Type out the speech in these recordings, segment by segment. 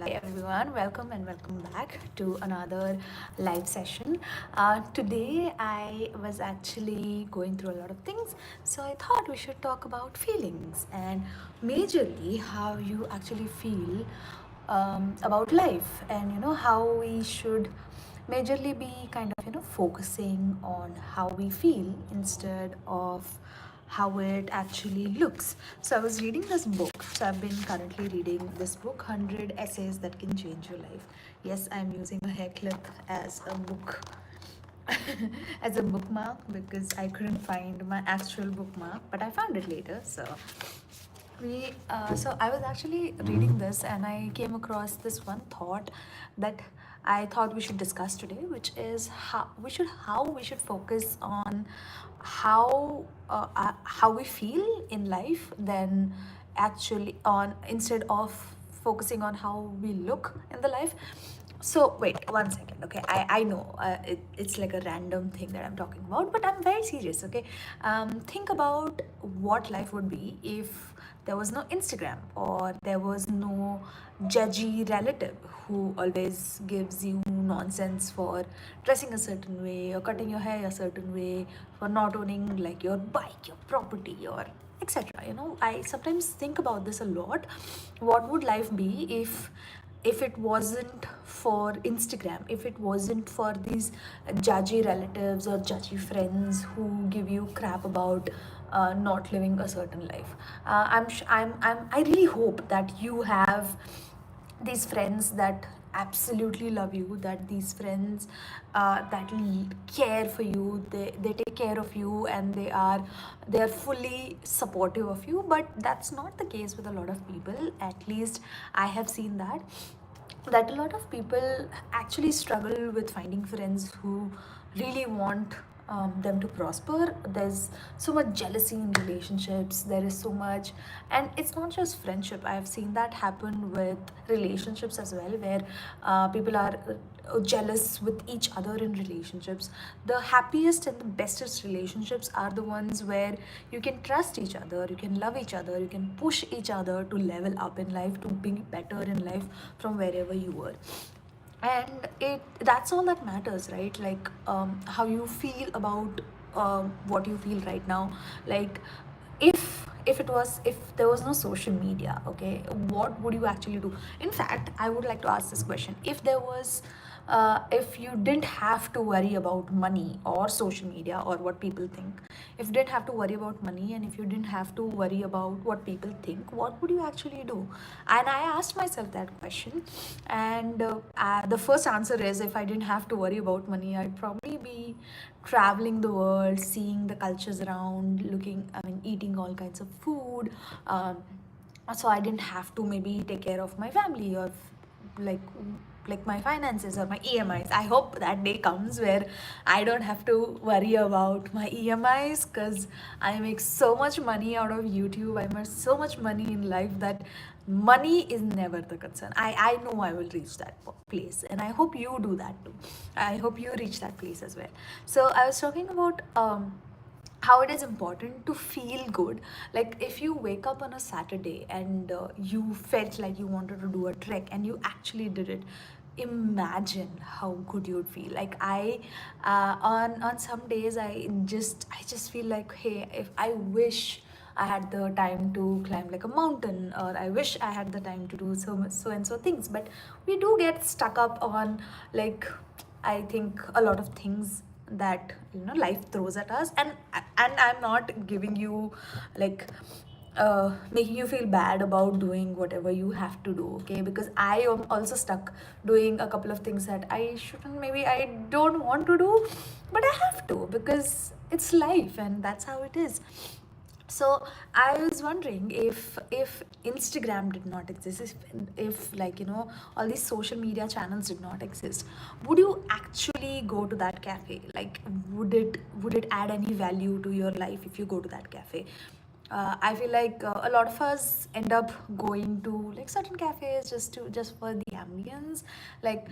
Hey everyone, welcome and welcome back to another live session. Today I was actually going through a lot of things, so I thought we should talk about feelings and majorly how you actually feel about life, and how we should majorly be kind of focusing on how we feel instead of how it actually looks. So I was reading this book. So I've been currently reading this book, 100 Essays That Can Change Your Life. Yes, I'm using a hair clip as a book as a bookmark because I couldn't find my actual bookmark, but I found it later. So I was actually reading this and I came across this one thought that I thought we should discuss today, which is how we should focus on how we feel in life than actually on instead of focusing on how we look in the life. So wait 1 second, okay? I know it's like a random thing that I'm talking about, but I'm very serious, okay? Think about what life would be if there was no Instagram or there was no judgy relative who always gives you nonsense for dressing a certain way or cutting your hair a certain way, for not owning like your bike, your property, or etc. I sometimes think about this a lot. What would life be if it wasn't for Instagram, if it wasn't for these judgy relatives or judgy friends who give you crap about not living a certain life? I really hope that you have these friends that absolutely love you, that these friends care for you, they take care of you, and they are fully supportive of you. But that's not the case with a lot of people. At least I have seen that a lot of people actually struggle with finding friends who really want them to prosper. There's so much jealousy in relationships. There is so much, and it's not just friendship. I have seen that happen with relationships as well, where people are jealous with each other in relationships. The happiest and the bestest relationships are the ones where you can trust each other, you can love each other, you can push each other to level up in life, to be better in life from wherever you were. And it that's all that matters, right? Like how you feel about what you feel right now. Like if there was no social media, okay, what would you actually do? In fact, I would like to ask this question: if you didn't have to worry about money or social media or what people think, if you didn't have to worry about money and if you didn't have to worry about what people think, what would you actually do? And I asked myself that question, and the first answer is, if I didn't have to worry about money, I'd probably be traveling the world, seeing the cultures around, eating all kinds of food. So I didn't have to maybe take care of my family or like my finances or my EMIs. I hope that day comes where I don't have to worry about my EMIs, because I make so much money out of YouTube. I make so much money in life that money is never the concern. I know I will reach that place, and I hope you do that too. I hope you reach that place as well. So I was talking about how it is important to feel good. Like if you wake up on a Saturday and you felt like you wanted to do a trek and you actually did it, imagine how good you'd feel. Like on some days I just feel like, hey, if I wish I had the time to climb like a mountain, or I wish I had the time to do so and so things. But we do get stuck up on, like, I think a lot of things that life throws at us. And I'm not giving you like making you feel bad about doing whatever you have to do, okay? Because I am also stuck doing a couple of things that I shouldn't, maybe I don't want to do, but I have to because it's life and that's how it is. So I was wondering, if Instagram did not exist, if like all these social media channels did not exist, would you actually go to that cafe? Like would it add any value to your life if you go to that cafe? I feel like a lot of us end up going to like certain cafes just for the ambience. Like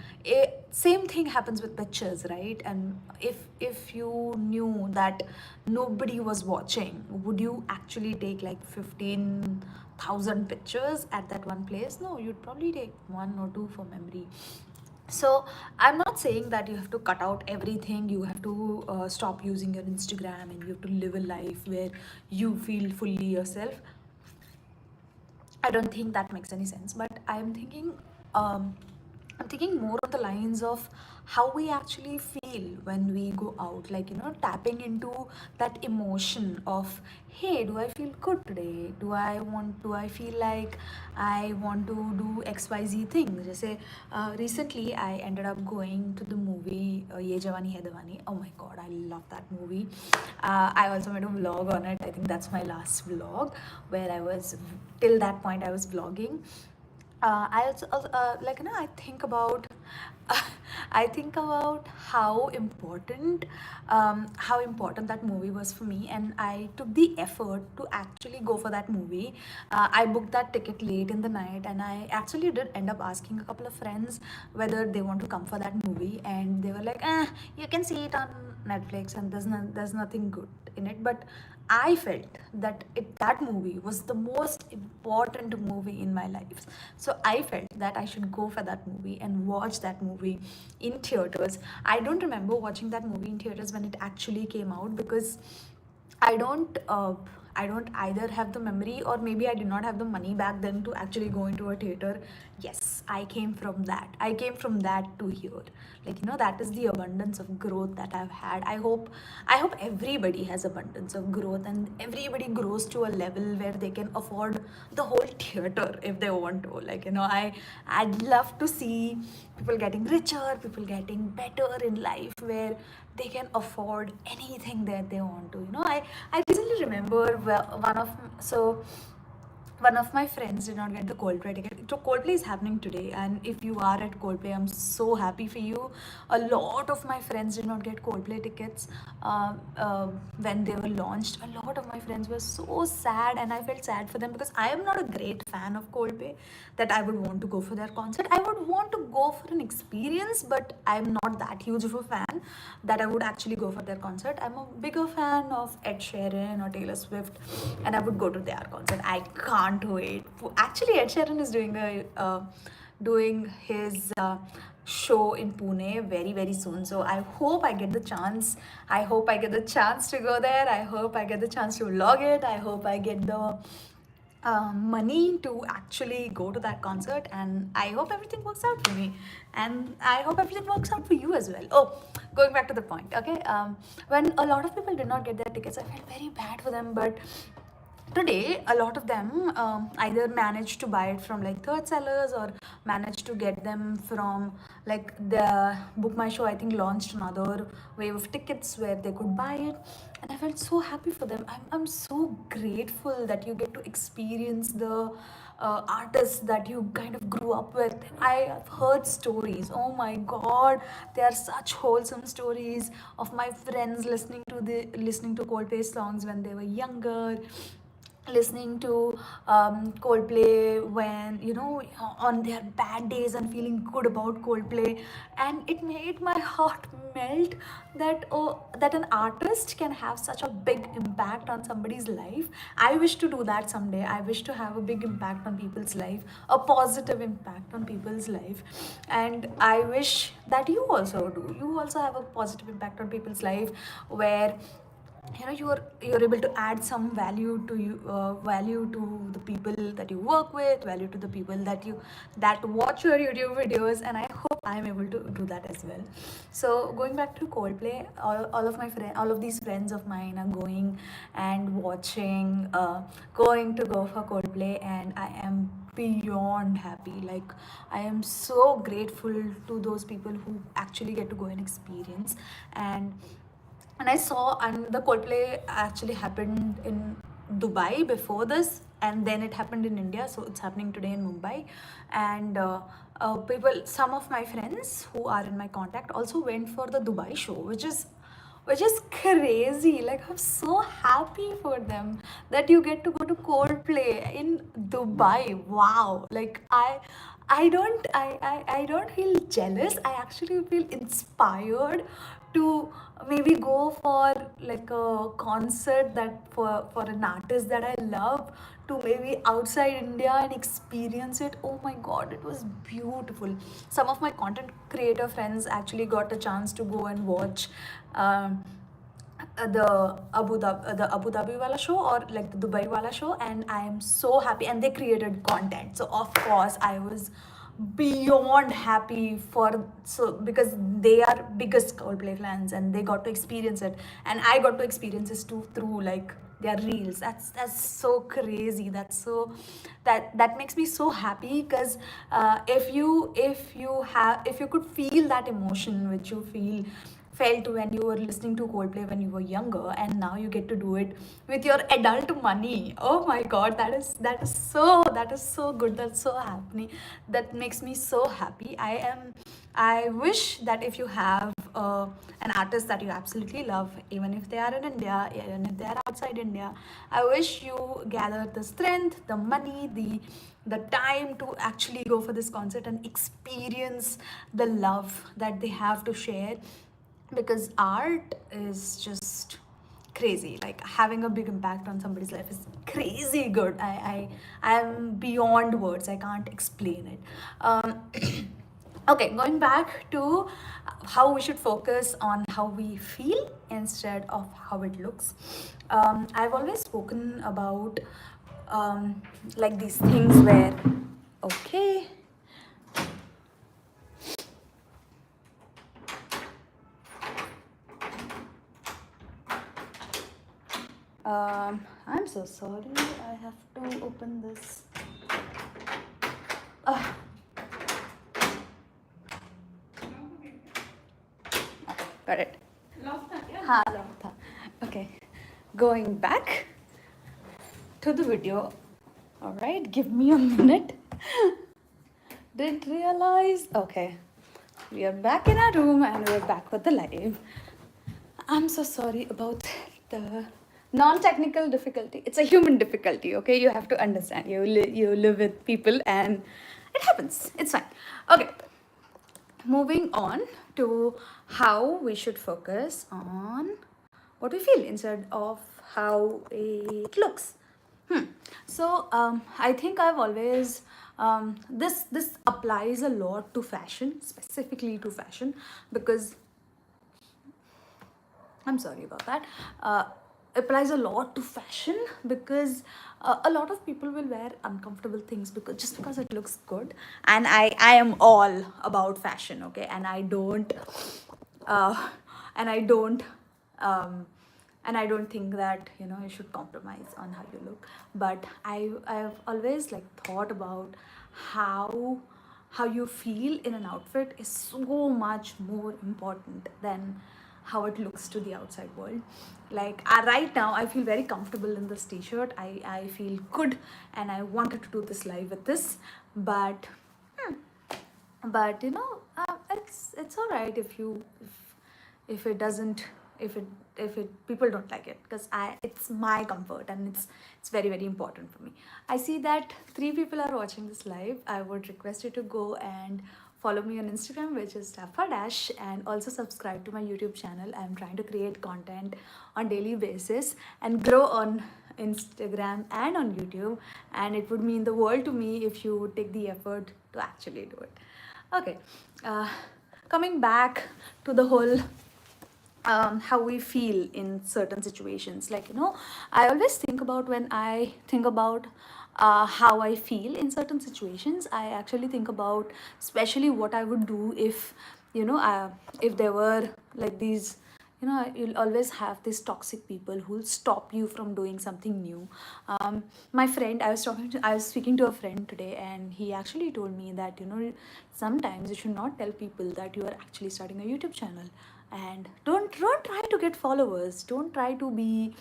same thing happens with pictures, right? And if you knew that nobody was watching, would you actually take like 15,000 pictures at that one place? No, you'd probably take one or two for memory. So I'm not saying that you have to cut out everything, you have to stop using your Instagram, and you have to live a life where you feel fully yourself. I don't think that makes any sense, but um, I'm thinking more on the lines of how we actually feel when we go out, like, tapping into that emotion of, hey, do I feel good today? Do I feel like I want to do XYZ thing? Just say, recently I ended up going to the movie Ye Jawani Hai Diwani. Oh my god, I love that movie. I also made a vlog on it. I think that's my last vlog where till that point, I was vlogging. I also like, I think about I think about how important that movie was for me, and I took the effort to actually go for that movie. I booked that ticket late in the night, and I actually did end up asking a couple of friends whether they want to come for that movie, and they were like, you can see it on Netflix, and there's nothing good in it. But I felt that that movie was the most important movie in my life. So I felt that I should go for that movie and watch that movie in theaters. I don't remember watching that movie in theaters when it actually came out, because I don't uh, I don't either have the memory, or maybe I did not have the money back then to actually go into a theater. Yes, I came from that. I came from that to here. Like, that is the abundance of growth that I've had. I hope everybody has abundance of growth, and everybody grows to a level where they can afford the whole theater if they want to. Like, I'd love to see people getting richer, people getting better in life, where they can afford anything that they want to. I recently remember one of my friends did not get the Coldplay ticket. So Coldplay is happening today, and if you are at Coldplay, I'm so happy for you. A lot of my friends did not get Coldplay tickets when they were launched. A lot of my friends were so sad, and I felt sad for them, because I am not a great fan of Coldplay that I would want to go for their concert. I would want to go for an experience, but I'm not that huge of a fan that I would actually go for their concert. I'm a bigger fan of Ed Sheeran or Taylor Swift, and I would go to their concert. I can't wait. Actually, Ed Sheeran is doing his show in Pune very very soon. So I hope I get the chance. I hope I get the chance to go there. I hope I get the chance to vlog it. I hope I get the money to actually go to that concert, and I hope everything works out for me, and I hope everything works out for you as well. Oh, going back to the point, okay. When a lot of people did not get their tickets, I felt very bad for them, but today a lot of them either managed to buy it from like third sellers, or managed to get them from like the Book My Show. I think launched another wave of tickets where they could buy it, and I felt so happy for them. I'm so grateful that you get to experience the artists that you kind of grew up with. I have heard stories, oh my god, they are such wholesome stories of my friends listening to Coldplay songs when they were younger, listening to Coldplay when, on their bad days, and feeling good about Coldplay. And it made my heart melt that, oh, that an artist can have such a big impact on somebody's life. I wish to do that someday. I wish to have a big impact on people's life, a positive impact on people's life. And I wish that you also do. You also have a positive impact on people's life, where you're able to add some value to the people that you work with, value to the people that watch your YouTube videos, and I hope I'm able to do that as well. So going back to Coldplay, all of these friends of mine are going and watching going to go for Coldplay, and I am beyond happy. Like, I am so grateful to those people who actually get to go and experience. And I saw, and the Coldplay actually happened in Dubai before this, and then it happened in India. So it's happening today in Mumbai. And some of my friends who are in my contact also went for the Dubai show, which is which is crazy. Like, I'm so happy for them that you get to go to Coldplay in Dubai. Wow. Like, I don't feel jealous. I actually feel inspired to maybe go for like a concert that for an artist that I love, to maybe outside India and experience it. Oh my god, it was beautiful. Some of my content creator friends actually got a chance to go and watch um, the Abu Dhabi wala show, or like the Dubai wala show, and I am so happy. And they created content, so of course I was beyond happy for, so because they are biggest Coldplay fans and they got to experience it, and I got to experience this too through like their reels. That's so crazy. That's so, that makes me so happy, because if you could feel that emotion which you felt when you were listening to Coldplay when you were younger, and now you get to do it with your adult money. Oh my god, that is so good. That's so happening. That makes me so happy. I wish that if you have an artist that you absolutely love, even if they are in India, even if they are outside India, I wish you gather the strength, the money, the time to actually go for this concert and experience the love that they have to share, because art is just crazy. Like, having a big impact on somebody's life is crazy good. I am beyond words. I can't explain it. Okay, going back to how we should focus on how we feel instead of how it looks. I've always spoken about like these things where, okay, I'm so sorry. I have to open this. Got it. हाँ lock था. Okay, going back to the video. All right, give me a minute. Didn't realize. Okay, we are back in our room and we're back with the live. I'm so sorry about the non-technical difficulty. It's a human difficulty, okay? You have to understand. You live with people and it happens. It's fine. Okay, moving on to how we should focus on what we feel instead of how it looks. So I think I've always this applies a lot to fashion, specifically to fashion, because I'm sorry about that. Applies a lot to fashion, because a lot of people will wear uncomfortable things because it looks good, and I am all about fashion, okay, and I don't uh, and I don't um, and I don't think that you should compromise on how you look. But I've always like thought about how you feel in an outfit is so much more important than how it looks to the outside world. Like, right now I feel very comfortable in this t-shirt. I feel good, and I wanted to do this live with this, but it's all right if it doesn't, if it people don't like it, because it's my comfort, and it's very, very important for me. I see that 3 people are watching this live. I would request you to go and follow me on Instagram, which is Dash, and also subscribe to my YouTube channel. I'm trying to create content on daily basis and grow on Instagram and on YouTube, and it would mean the world to me if you would take the effort to actually do it. Okay, coming back to the whole how we feel in certain situations. Like, I always think about, when I think about how I feel in certain situations, I actually think about especially what I would do if there were like these, you'll always have these toxic people who will stop you from doing something new. My friend, I was speaking to a friend today, and he actually told me that sometimes you should not tell people that you are actually starting a YouTube channel, and don't try to get followers. Don't try to be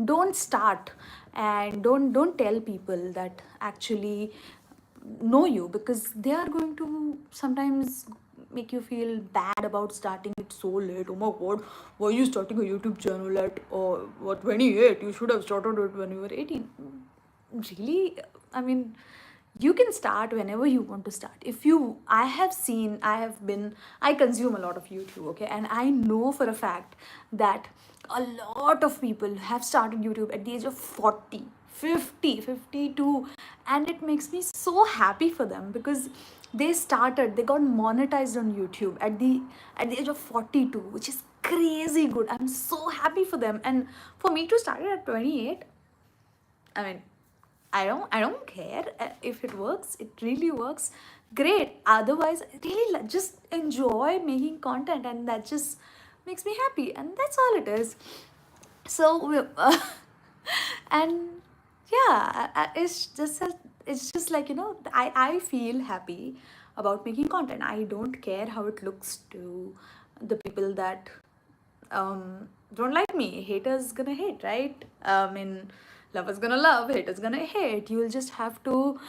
don't start, and don't tell people that actually know you, because they are going to sometimes make you feel bad about starting it so late. Oh my god, why are you starting a YouTube channel at what 28? You should have started it when you were 18. Really? I mean, you can start whenever you want to start. If you I have seen I have been I consume a lot of YouTube, okay, and I know for a fact that a lot of people have started YouTube at the age of 40, 50, 52, and it makes me so happy for them because they got monetized on YouTube at the age of 42, which is crazy good. I'm so happy for them. And for me to start it at 28, I mean, I don't care if it works. It really works. Great. Otherwise, I really just enjoy making content, and that just makes me happy, and that's all it is. So, and yeah, it's just like, I feel happy about making content. I don't care how it looks to the people that don't like me. Haters gonna hate, right? I mean, lovers gonna love, haters gonna hate. You'll just have to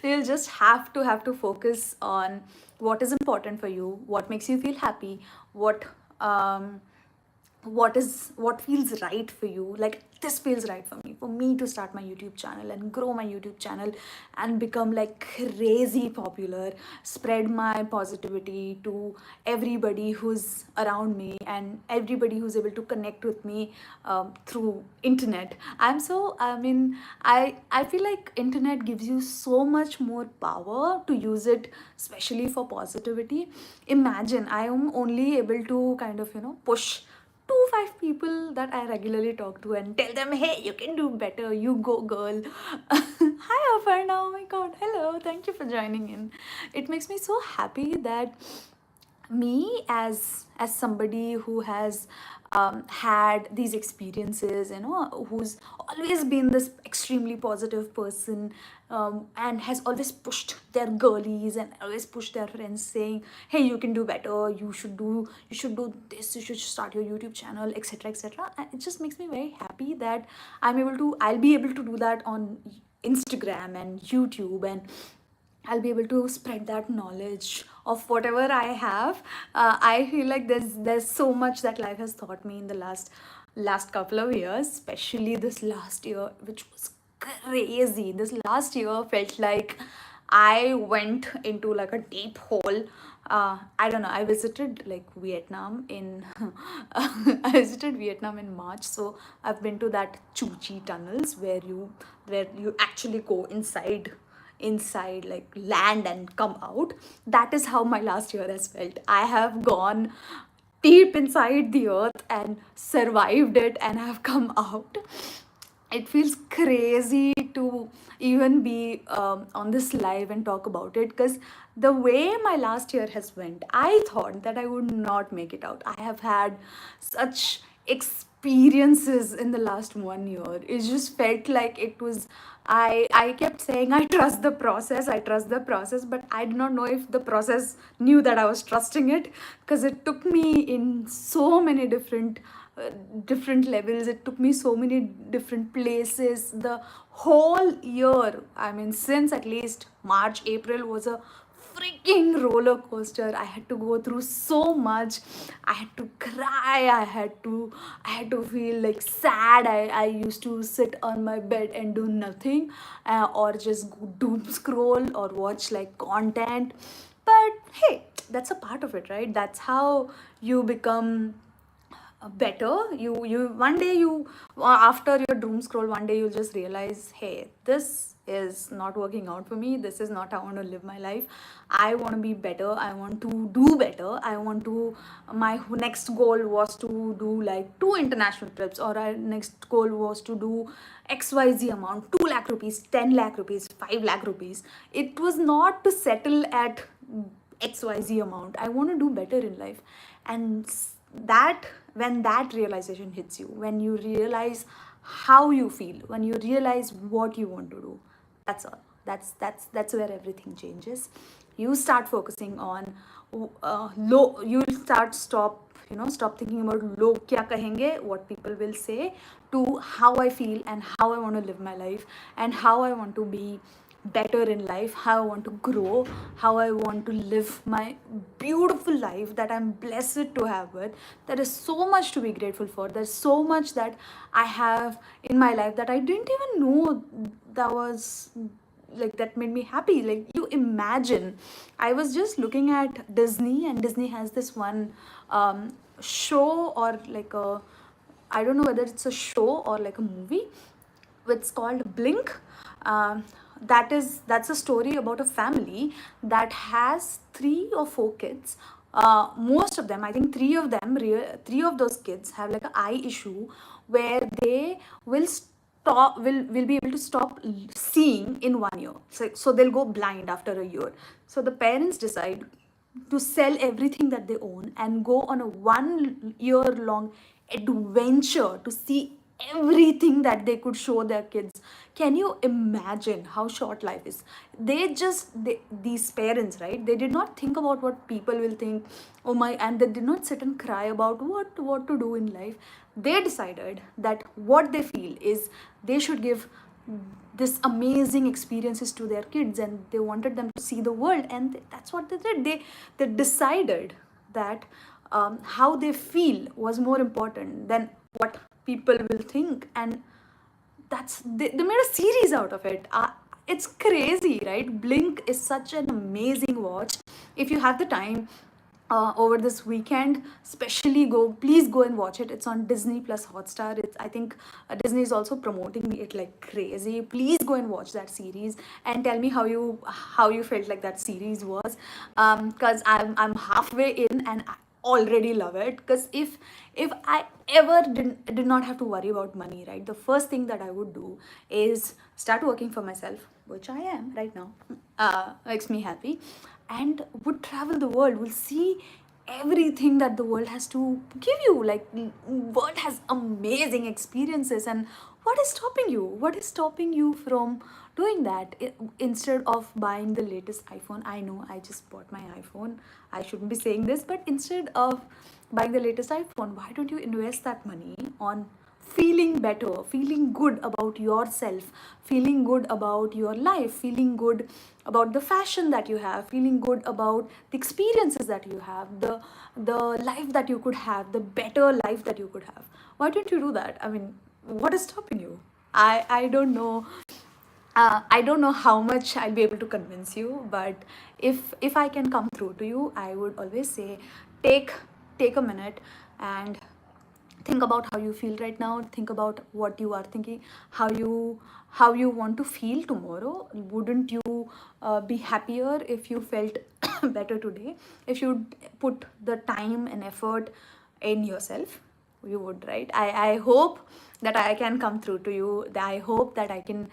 you'll just have to focus on what is important for you, what makes you feel happy, um what feels right for you. Like, this feels right for me to start my YouTube channel and grow my YouTube channel and become like crazy popular, spread my positivity to everybody who's around me and everybody who's able to connect with me through internet. I feel like internet gives you so much more power to use it, especially for positivity. Imagine, I am only able to kind of, push 2 5 people that I regularly talk to and tell them, hey, you can do better, you go girl. Hi Aparna, oh my god, hello, thank you for joining in. It makes me so happy that me, as somebody who has had these experiences, who's always been this extremely positive person, and has always pushed their girlies and always pushed their friends, saying, hey, you can do better, you should do this, you should start your YouTube channel, etc., etc. And it just makes me very happy that I'll be able to do that on Instagram and YouTube, and I'll be able to spread that knowledge of whatever I have. I feel like there's so much that life has taught me in the last couple of years, especially this last year, which was crazy. This last year felt like I went into like a deep hole. I don't know. I visited like Vietnam in I visited Vietnam in March, so I've been to that Chu Chi tunnels where you actually go inside like land and come out. That is how my last year has felt. I have gone deep inside the earth and survived it and have come out. It feels crazy to even be on this live and talk about it, because the way my last year has went, I thought that I would not make it out. I have had such experiences in the last 1 year. It just felt like it was, I kept saying, I trust the process, I trust the process, but I did not know if the process knew that I was trusting it, because it took me in so many different levels. It took me so many different places. The whole year, I mean, since at least March, April, was a freaking roller coaster. I had to go through so much. I had to cry. I had to feel like sad. I used to sit on my bed and do nothing, or just doom scroll or watch like content. But hey, that's a part of it, right? That's how you become better. You one day, you after your doom scroll, one day you'll just realize, hey, this is not working out for me. This is not how I want to live my life. I want to be better. I want to do better. My next goal was to do like 2 international trips, or our next goal was to do XYZ amount, 2 lakh rupees, 10 lakh rupees, 5 lakh rupees. It was not to settle at XYZ amount. I want to do better in life. And that when that realization hits you, when you realize how you feel, when you realize what you want to do, that's all. That's where everything changes. You start focusing on low. You'll stop thinking about log kya kahenge, what people will say, to how I feel and how I want to live my life and how I want to be better in life, how I want to grow, how I want to live my beautiful life that I'm blessed to have with. There is so much to be grateful for. There's so much that I have in my life that I didn't even know that was like that made me happy. Like, you imagine, I was just looking at Disney, and Disney has this one show, or like a, I don't know whether it's a show or like a movie. It's called Blink. Um, that's a story about a family that has 3 or 4 kids. Most of them, I think three of those kids have like an eye issue where they will be able to stop seeing in 1 year. So they'll go blind after a year. So the parents decide to sell everything that they own and go on a 1 year long adventure to see everything that they could show their kids. Can you imagine how short life is? These parents, right, they did not think about what people will think. Oh my, and they did not sit and cry about what to do in life. They decided that what they feel is they should give this amazing experiences to their kids, and they wanted them to see the world, and that's what they did. They decided that how they feel was more important than what people will think, and they made a series out of it. It's crazy, right? Blink is such an amazing watch. If you have the time, over this weekend, especially please go and watch it. It's on Disney plus Hotstar. I think Disney is also promoting it like crazy. Please go and watch that series and tell me how you felt like that series was, because I'm halfway in and I already love it. Because if I ever did not have to worry about money, right, the first thing that I would do is start working for myself, which I am right now. Makes me happy, and would travel the world, will see everything that the world has to give you. Like, world has amazing experiences, and what is stopping you from doing that? Instead of buying the latest iPhone, I know I just bought my iPhone, I shouldn't be saying this, but instead of buying the latest iPhone, why don't you invest that money on feeling better, feeling good about yourself, feeling good about your life, feeling good about the fashion that you have, feeling good about the experiences that you have, the life that you could have, the better life that you could have? Why don't you do that? I mean, what is stopping you? I don't know. I don't know how much I'll be able to convince you, but if I can come through to you, I would always say, take take a minute and think about how you feel right now. Think about what you are thinking, how you want to feel tomorrow. Wouldn't you be happier if you felt better today, if you put the time and effort in yourself? You would, right? I hope that I can come through to you. I hope that I can,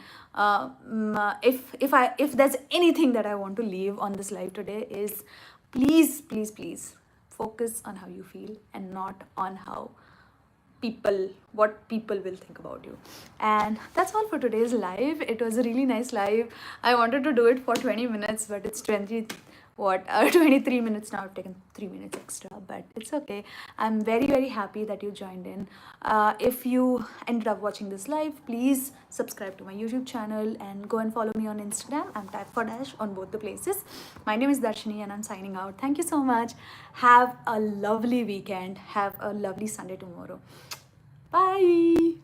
if there's anything that I want to leave on this live today, is please, please, please focus on how you feel and not on what people will think about you. And that's all for today's live. It was a really nice live. I wanted to do it for 20 minutes, but it's 23 minutes now. I've taken 3 minutes extra, but it's okay. I'm very, very happy that you joined in. If you ended up watching this live, please subscribe to my YouTube channel and go and follow me on Instagram. I'm Type for Dash on both the places. My name is Darshini and I'm signing out. Thank you so much. Have a lovely weekend. Have a lovely Sunday tomorrow. Bye.